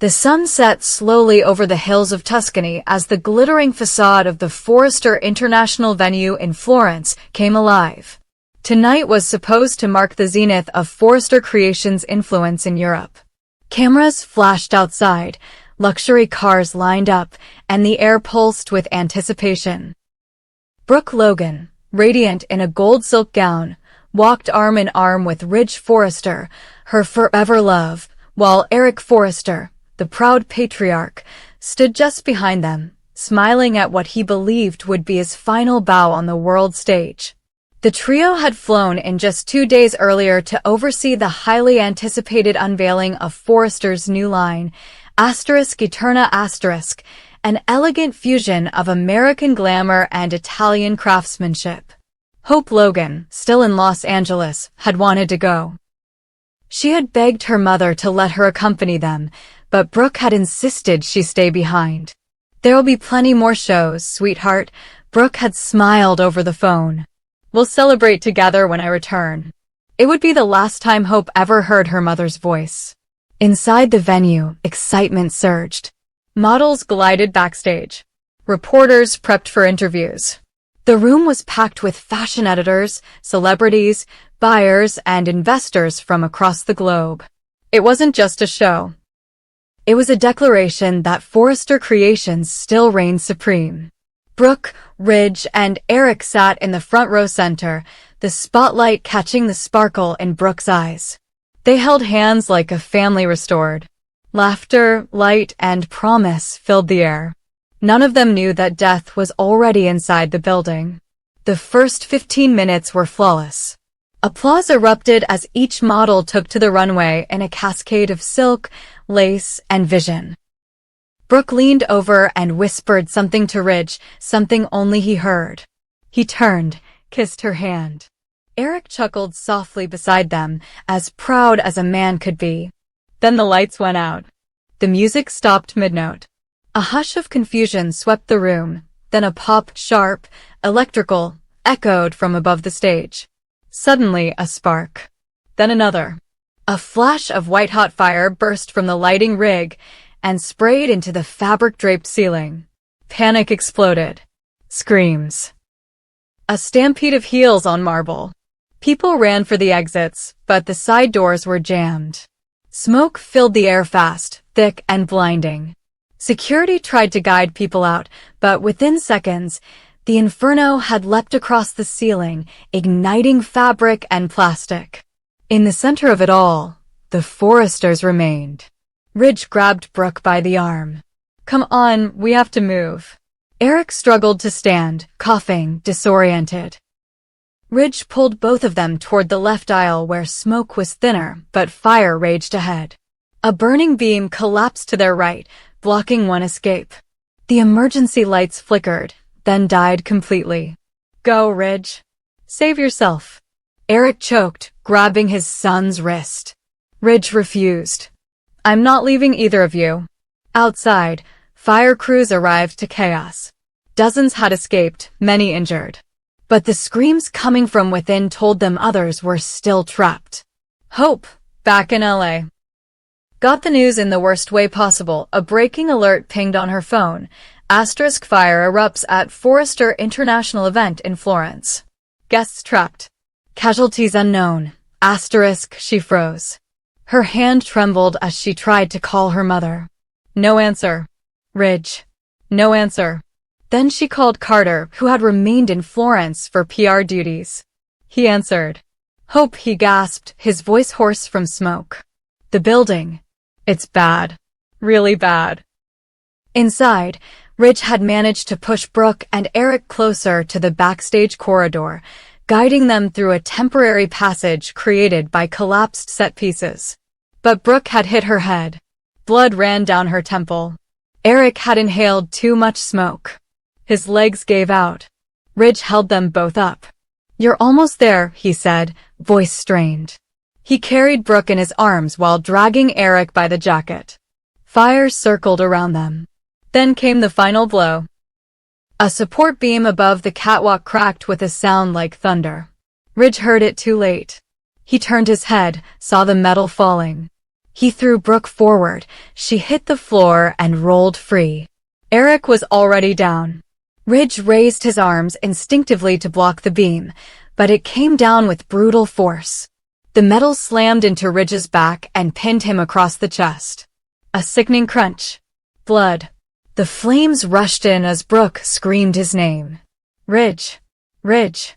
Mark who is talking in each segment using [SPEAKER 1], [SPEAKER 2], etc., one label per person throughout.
[SPEAKER 1] The sun set slowly over the hills of Tuscany as the glittering facade of the Forrester International venue in Florence came alive. Tonight was supposed to mark the zenith of Forrester Creations' influence in Europe. Cameras flashed outside, luxury cars lined up, and the air pulsed with anticipation. Brooke Logan, radiant in a gold silk gown, walked arm in arm with Ridge Forrester, her forever love, while Eric Forrester, the proud patriarch, stood just behind them, smiling at what he believed would be his final bow on the world stage. The trio had flown in just 2 days earlier to oversee the highly anticipated unveiling of Forrester's new line, *Eterna*, an elegant fusion of American glamour and Italian craftsmanship. Hope Logan, still in Los Angeles, had wanted to go. She had begged her mother to let her accompany them, but Brooke had insisted she stay behind. "There'll be plenty more shows, sweetheart," Brooke had smiled over the phone. "We'll celebrate together when I return." It would be the last time Hope ever heard her mother's voice. Inside the venue, excitement surged. Models glided backstage. Reporters prepped for interviews. The room was packed with fashion editors, celebrities, buyers, and investors from across the globe. It wasn't just a show. It was a declaration that Forrester Creations still reigned supreme. Brooke, Ridge, and Eric sat in the front row center, the spotlight catching the sparkle in Brooke's eyes. They held hands like a family restored. Laughter, light, and promise filled the air. None of them knew that death was already inside the building. The first 15 minutes were flawless. Applause erupted as each model took to the runway in a cascade of silk, lace, and vision. Brooke leaned over and whispered something to Ridge, something only he heard. He turned, kissed her hand. Eric chuckled softly beside them, as proud as a man could be. Then the lights went out. The music stopped mid-note. A hush of confusion swept the room, then a pop, sharp, electrical, echoed from above the stage. Suddenly, a spark. Then another. A flash of white-hot fire burst from the lighting rig and sprayed into the fabric-draped ceiling. Panic exploded. Screams. A stampede of heels on marble. People ran for the exits, but the side doors were jammed. Smoke filled the air fast, thick and blinding. Security tried to guide people out, but within seconds, the inferno had leapt across the ceiling, igniting fabric and plastic. In the center of it all, the Forresters remained. Ridge grabbed Brooke by the arm. "Come on, we have to move." Eric struggled to stand, coughing, disoriented. Ridge pulled both of them toward the left aisle where smoke was thinner, but fire raged ahead. A burning beam collapsed to their right, blocking one escape. The emergency lights flickered, then died completely. "Go, Ridge. Save yourself." Eric choked, grabbing his son's wrist. Ridge refused. "I'm not leaving either of you." Outside, fire crews arrived to chaos. Dozens had escaped, many injured. But the screams coming from within told them others were still trapped. Hope, back in LA, got the news in the worst way possible. A breaking alert pinged on her phone. Fire erupts at Forrester International event in Florence. Guests trapped. Casualties unknown. She froze. Her hand trembled as she tried to call her mother. No answer. Ridge. No answer. Then she called Carter, who had remained in Florence for PR duties. He answered. "Hope," he gasped, his voice hoarse from smoke. "The building. It's bad. Really bad." Inside, Ridge had managed to push Brooke and Eric closer to the backstage corridor, guiding them through a temporary passage created by collapsed set pieces. But Brooke had hit her head. Blood ran down her temple. Eric had inhaled too much smoke. His legs gave out. Ridge held them both up. "You're almost there," he said, voice strained. He carried Brooke in his arms while dragging Eric by the jacket. Fire circled around them. Then came the final blow. A support beam above the catwalk cracked with a sound like thunder. Ridge heard it too late. He turned his head, saw the metal falling. He threw Brooke forward. She hit the floor and rolled free. Eric was already down. Ridge raised his arms instinctively to block the beam, but it came down with brutal force. The metal slammed into Ridge's back and pinned him across the chest. A sickening crunch. Blood. The flames rushed in as Brooke screamed his name. Ridge. Ridge.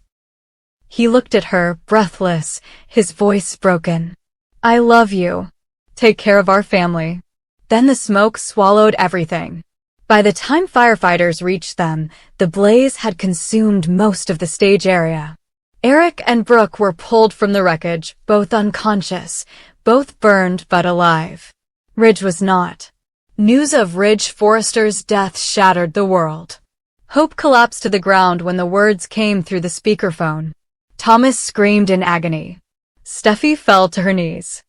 [SPEAKER 1] He looked at her, breathless, his voice broken. I love you. Take care of our family. Then the smoke swallowed everything. By the time firefighters reached them, the blaze had consumed most of the stage area. Eric and Brooke were pulled from the wreckage, both unconscious, both burned but alive. Ridge was not. News of Ridge Forrester's death shattered the world. Hope collapsed to the ground when the words came through the speakerphone. Thomas screamed in agony. Steffi fell to her knees.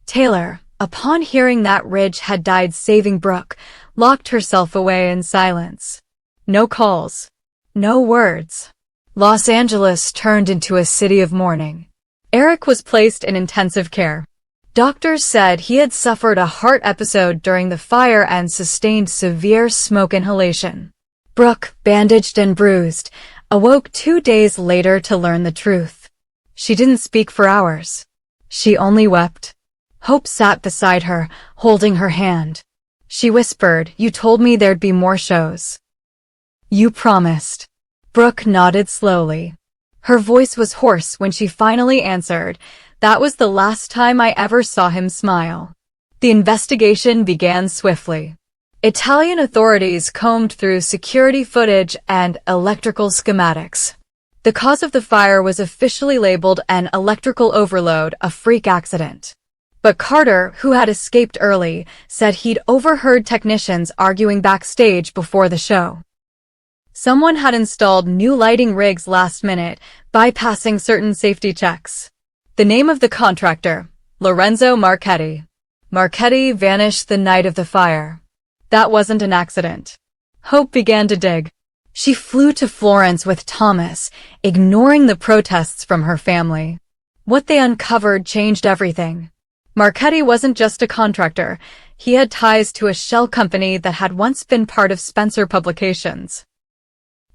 [SPEAKER 1] Taylor, upon hearing that Ridge had died saving Brooke, locked herself away in silence. No calls. No words. Los Angeles turned into a city of mourning. Eric was placed in intensive care. Doctors said he had suffered a heart episode during the fire and sustained severe smoke inhalation. Brooke, bandaged and bruised, awoke 2 days later to learn the truth. She didn't speak for hours. She only wept. Hope sat beside her, holding her hand. She whispered, "You told me there'd be more shows. You promised." Brooke nodded slowly. Her voice was hoarse when she finally answered, "That was the last time I ever saw him smile." The investigation began swiftly. Italian authorities combed through security footage and electrical schematics. The cause of the fire was officially labeled an electrical overload, a freak accident. But Carter, who had escaped early, said he'd overheard technicians arguing backstage before the show. Someone had installed new lighting rigs last minute, bypassing certain safety checks. The name of the contractor, Lorenzo Marchetti. Marchetti vanished the night of the fire. That wasn't an accident. Hope began to dig. She flew to Florence with Thomas, ignoring the protests from her family. What they uncovered changed everything. Marchetti wasn't just a contractor. He had ties to a shell company that had once been part of Spencer Publications.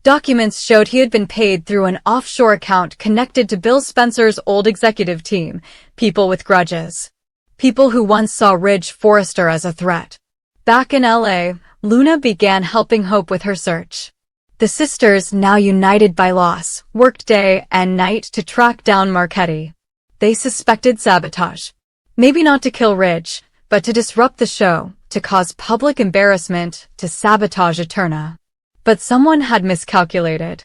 [SPEAKER 1] Documents showed he had been paid through an offshore account connected to Bill Spencer's old executive team, people with grudges. People who once saw Ridge Forrester as a threat. Back in LA, Luna began helping Hope with her search. The sisters, now united by loss, worked day and night to track down Marchetti. They suspected sabotage. Maybe not to kill Ridge, but to disrupt the show, to cause public embarrassment, to sabotage Eterna. But someone had miscalculated.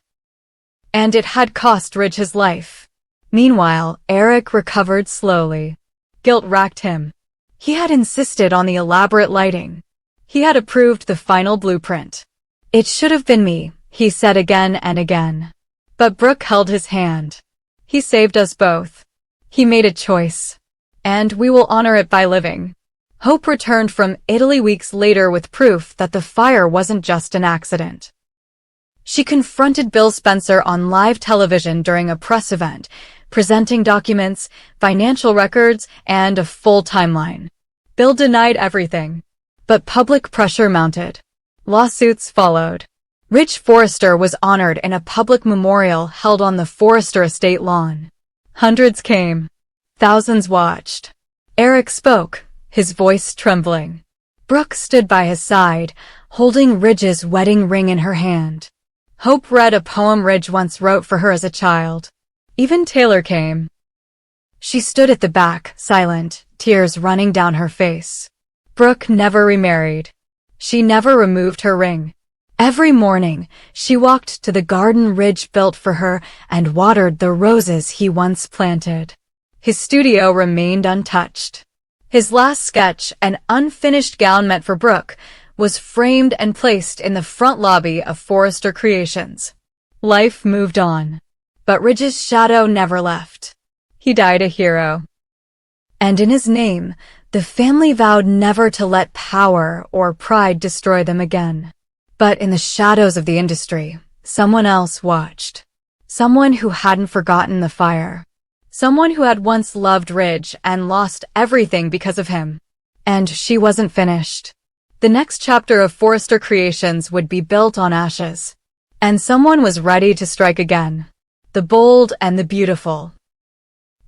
[SPEAKER 1] And it had cost Ridge his life. Meanwhile, Eric recovered slowly. Guilt racked him. He had insisted on the elaborate lighting. He had approved the final blueprint. "It should have been me," he said again and again. But Brooke held his hand. "He saved us both. He made a choice. And we will honor it by living." Hope returned from Italy weeks later with proof that the fire wasn't just an accident. She confronted Bill Spencer on live television during a press event, presenting documents, financial records, and a full timeline. Bill denied everything. But public pressure mounted. Lawsuits followed. Ridge Forrester was honored in a public memorial held on the Forrester estate lawn. Hundreds came. Thousands watched. Eric spoke, his voice trembling. Brooke stood by his side, holding Ridge's wedding ring in her hand. Hope read a poem Ridge once wrote for her as a child. Even Taylor came. She stood at the back, silent, tears running down her face. Brooke never remarried. She never removed her ring. Every morning, she walked to the garden Ridge built for her and watered the roses he once planted. His studio remained untouched. His last sketch, an unfinished gown meant for Brooke, was framed and placed in the front lobby of Forrester Creations. Life moved on. But Ridge's shadow never left. He died a hero. And in his name, the family vowed never to let power or pride destroy them again. But in the shadows of the industry, someone else watched. Someone who hadn't forgotten the fire. Someone who had once loved Ridge and lost everything because of him. And she wasn't finished. The next chapter of Forrester Creations would be built on ashes. And someone was ready to strike again. The bold and the beautiful.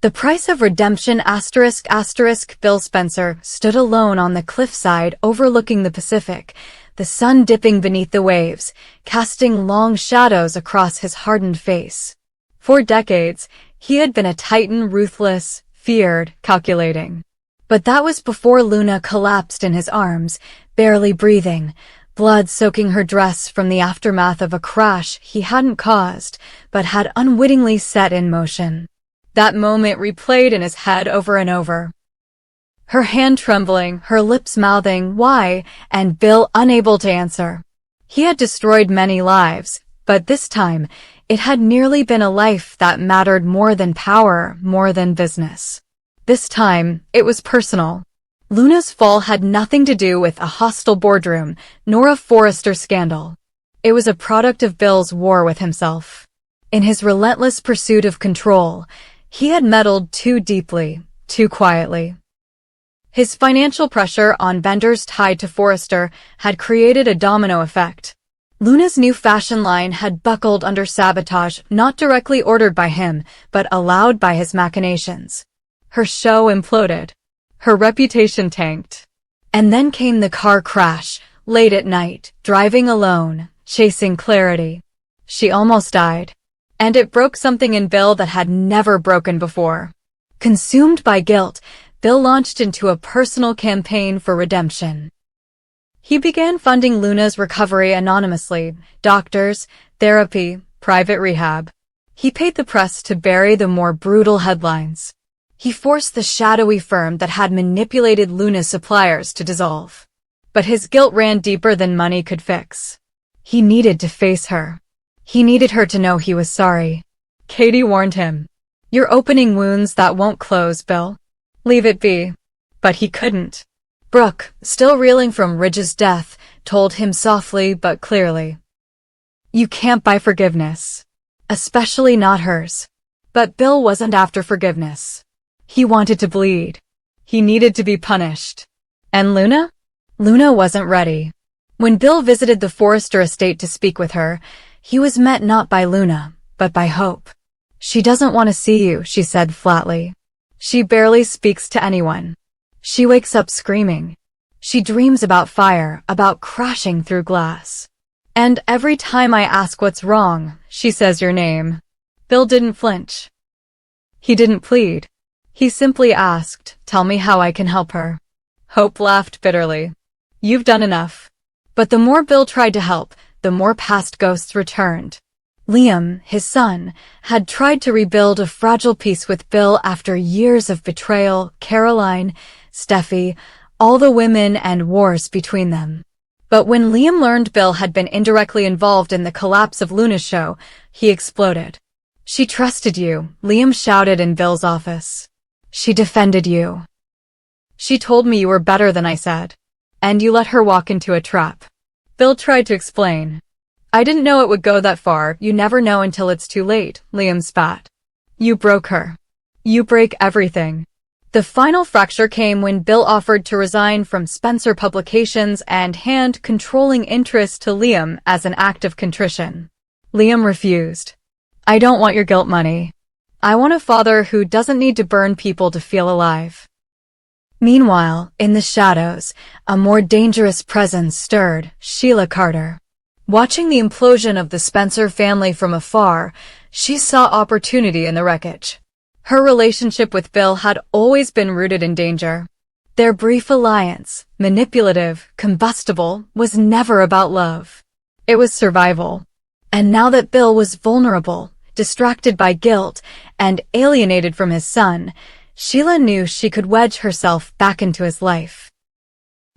[SPEAKER 1] The price of redemption ***. Bill Spencer stood alone on the cliffside overlooking the Pacific, the sun dipping beneath the waves, casting long shadows across his hardened face. For decades, he had been a titan, ruthless, feared, calculating. But that was before Luna collapsed in his arms, barely breathing, blood soaking her dress from the aftermath of a crash he hadn't caused, but had unwittingly set in motion. That moment replayed in his head over and over. Her hand trembling, her lips mouthing, "Why?" and Bill unable to answer. He had destroyed many lives, but this time, it had nearly been a life that mattered more than power, more than business. This time, it was personal. Luna's fall had nothing to do with a hostile boardroom, nor a Forrester scandal. It was a product of Bill's war with himself. In his relentless pursuit of control, he had meddled too deeply, too quietly. His financial pressure on vendors tied to Forrester had created a domino effect. Luna's new fashion line had buckled under sabotage, not directly ordered by him, but allowed by his machinations. Her show imploded. Her reputation tanked. And then came the car crash, late at night, driving alone, chasing clarity. She almost died. And it broke something in Bill that had never broken before. Consumed by guilt, Bill launched into a personal campaign for redemption. He began funding Luna's recovery anonymously, doctors, therapy, private rehab. He paid the press to bury the more brutal headlines. He forced the shadowy firm that had manipulated Luna's suppliers to dissolve. But his guilt ran deeper than money could fix. He needed to face her. He needed her to know he was sorry. Katie warned him. "You're opening wounds that won't close, Bill. Leave it be." But he couldn't. Brooke, still reeling from Ridge's death, told him softly but clearly. "You can't buy forgiveness. Especially not hers." But Bill wasn't after forgiveness. He wanted to bleed. He needed to be punished. And Luna? Luna wasn't ready. When Bill visited the Forrester estate to speak with her, he was met not by Luna, but by hope. "She doesn't want to see you," she said flatly. "She barely speaks to anyone. She wakes up screaming. She dreams about fire, about crashing through glass. And every time I ask what's wrong, she says your name." Bill didn't flinch. He didn't plead. He simply asked, "Tell me how I can help her." Hope laughed bitterly. "You've done enough." But the more Bill tried to help, the more past ghosts returned. Liam, his son, had tried to rebuild a fragile peace with Bill after years of betrayal, Caroline, Steffi, all the women and wars between them. But when Liam learned Bill had been indirectly involved in the collapse of Luna's show, he exploded. "She trusted you," Liam shouted in Bill's office. "She defended you. She told me you were better than I said. And you let her walk into a trap." Bill tried to explain. "I didn't know it would go that far. You never know until it's too late," Liam spat. "You broke her. You break everything." The final fracture came when Bill offered to resign from Spencer Publications and hand controlling interest to Liam as an act of contrition. Liam refused. "I don't want your guilt money. I want a father who doesn't need to burn people to feel alive." Meanwhile, in the shadows, a more dangerous presence stirred, Sheila Carter. Watching the implosion of the Spencer family from afar, she saw opportunity in the wreckage. Her relationship with Bill had always been rooted in danger. Their brief alliance, manipulative, combustible, was never about love. It was survival. And now that Bill was vulnerable, distracted by guilt, and alienated from his son, Sheila knew she could wedge herself back into his life.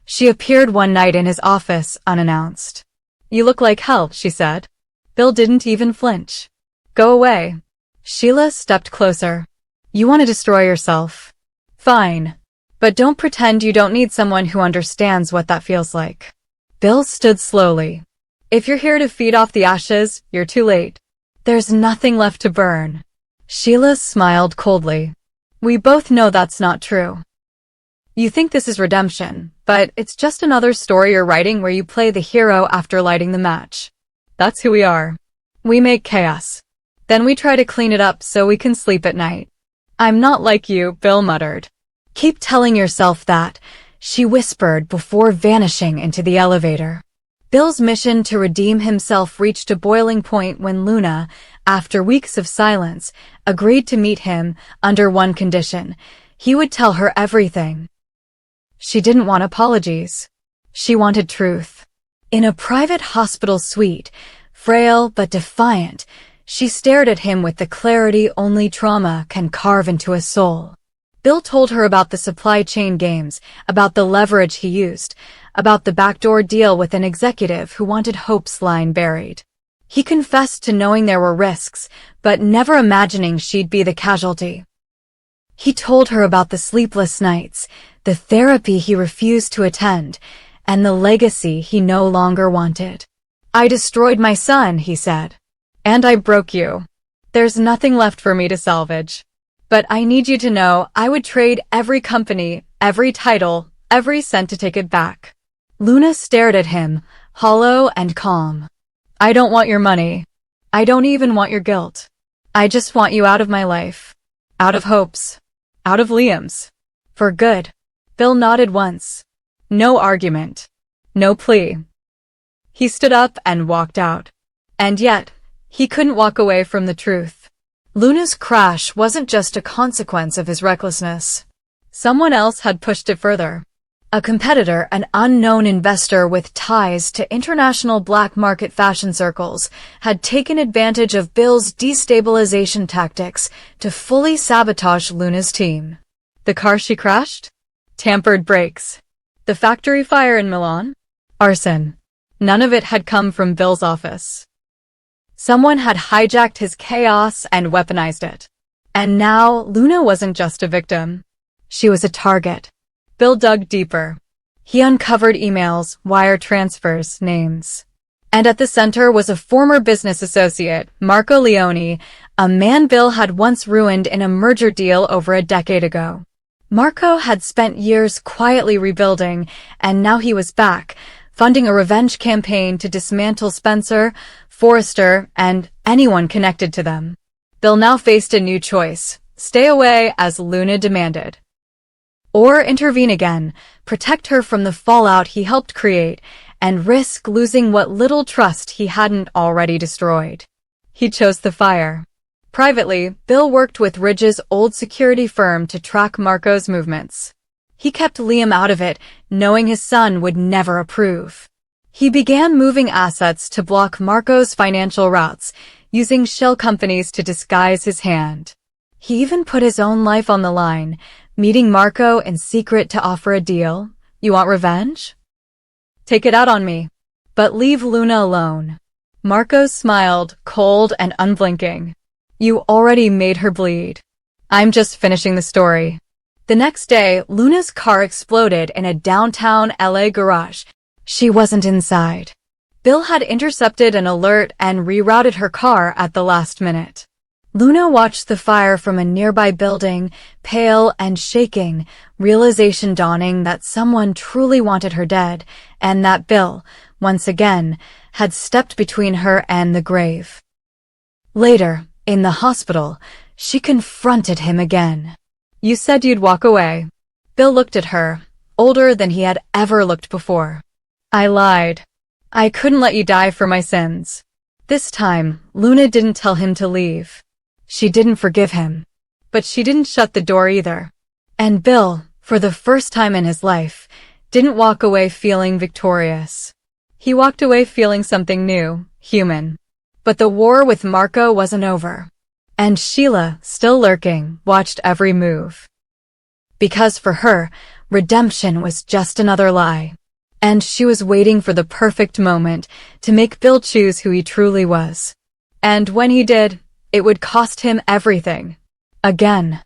[SPEAKER 1] She appeared one night in his office unannounced. "You look like hell," she said. Bill didn't even flinch. "Go away." Sheila stepped closer. "You want to destroy yourself? Fine. But don't pretend you don't need someone who understands what that feels like." Bill stood slowly. "If you're here to feed off the ashes, you're too late. There's nothing left to burn." Sheila smiled coldly. We both know that's not true. You think this is redemption, but it's just another story you're writing where you play the hero after lighting the match. That's who we are. We make chaos. Then we try to clean it up so we can sleep at night. I'm not like you, Bill muttered. Keep telling yourself that, she whispered before vanishing into the elevator. Bill's mission to redeem himself reached a boiling point when Luna, after weeks of silence, agreed to meet him under one condition. He would tell her everything. She didn't want apologies. She wanted truth. In a private hospital suite, frail but defiant, she stared at him with the clarity only trauma can carve into a soul. Bill told her about the supply chain games, about the leverage he used, about the backdoor deal with an executive who wanted Hope's line buried. He confessed to knowing there were risks, but never imagining she'd be the casualty. He told her about the sleepless nights, the therapy he refused to attend, and the legacy he no longer wanted. I destroyed my son, he said. And I broke you. There's nothing left for me to salvage. But I need you to know I would trade every company, every title, every cent to take it back. Luna stared at him, hollow and calm. I don't want your money. I don't even want your guilt. I just want you out of my life. Out of Hope's. Out of Liam's. For good. Bill nodded once. No argument. No plea. He stood up and walked out. And yet, he couldn't walk away from the truth. Luna's crash wasn't just a consequence of his recklessness. Someone else had pushed it further. A competitor, an unknown investor with ties to international black market fashion circles, had taken advantage of Bill's destabilization tactics to fully sabotage Luna's team. The car she crashed? Tampered brakes. The factory fire in Milan? Arson. None of it had come from Bill's office. Someone had hijacked his chaos and weaponized it. And now, Luna wasn't just a victim. She was a target. Bill dug deeper. He uncovered emails, wire transfers, names. And at the center was a former business associate, Marco Leone, a man Bill had once ruined in a merger deal over a decade ago. Marco had spent years quietly rebuilding, and now he was back, funding a revenge campaign to dismantle Spencer, Forrester, and anyone connected to them. Bill now faced a new choice: stay away as Luna demanded. Or intervene again, protect her from the fallout he helped create, and risk losing what little trust he hadn't already destroyed. He chose the fire. Privately, Bill worked with Ridge's old security firm to track Marco's movements. He kept Liam out of it, knowing his son would never approve. He began moving assets to block Marco's financial routes, using shell companies to disguise his hand. He even put his own life on the line, meeting Marco in secret to offer a deal. You want revenge? Take it out on me. But leave Luna alone. Marco smiled, cold and unblinking. You already made her bleed. I'm just finishing the story. The next day, Luna's car exploded in a downtown LA garage. She wasn't inside. Bill had intercepted an alert and rerouted her car at the last minute. Luna watched the fire from a nearby building, pale and shaking, realization dawning that someone truly wanted her dead, and that Bill, once again, had stepped between her and the grave. Later, in the hospital, she confronted him again. You said you'd walk away. Bill looked at her, older than he had ever looked before. I lied. I couldn't let you die for my sins. This time, Luna didn't tell him to leave. She didn't forgive him. But she didn't shut the door either. And Bill, for the first time in his life, didn't walk away feeling victorious. He walked away feeling something new, human. But the war with Marco wasn't over. And Sheila, still lurking, watched every move. Because for her, redemption was just another lie. And she was waiting for the perfect moment to make Bill choose who he truly was. And when he did, it would cost him everything. Again.